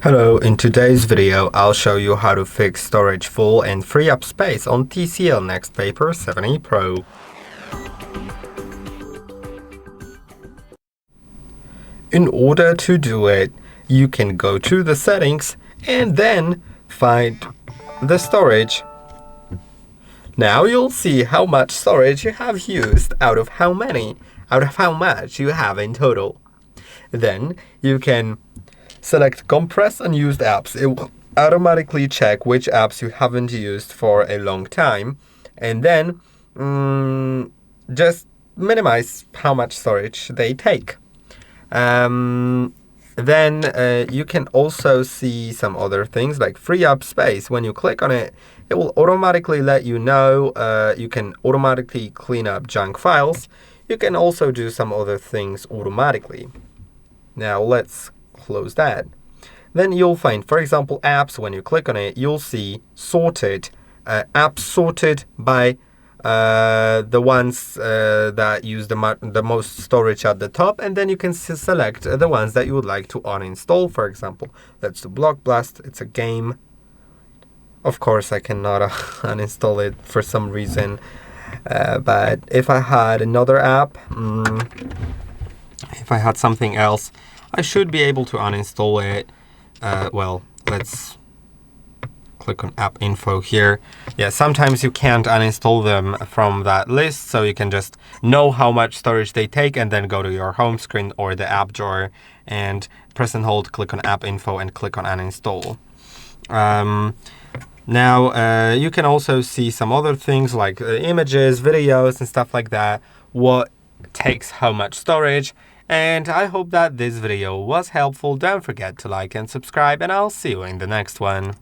Hello, in today's video, I'll show you how to fix storage full and free up space on TCL NxtPaper 7e Pro. In order to do it, you can go to the settings and then find the storage. Now you'll see how much storage you have used out of how much you have in total. Then you can select Compress Unused Apps. It will automatically check which apps you haven't used for a long time, and then just minimize how much storage they take. Then you can also see some other things like free up space. When you click on it, it will automatically let you know you can automatically clean up junk files. You can also do some other things automatically. Now let's close that. Then you'll find, for example, apps. When you click on it, you'll see sorted, apps sorted by the ones that use the most storage at the top, and then you can select the ones that you would like to uninstall. For example, let's do Block Blast. It's a game. Of course, I cannot uninstall it for some reason, but if I had another app, if I had something else, I should be able to uninstall it. Well, let's click on app info here. Yeah, sometimes you can't uninstall them from that list, so you can just know how much storage they take and then go to your home screen or the app drawer and press and hold, click on app info and click on uninstall. Now you can also see some other things like images, videos and stuff like that, what takes how much storage. And I hope that this video was helpful. Don't forget to like and subscribe, and I'll see you in the next one.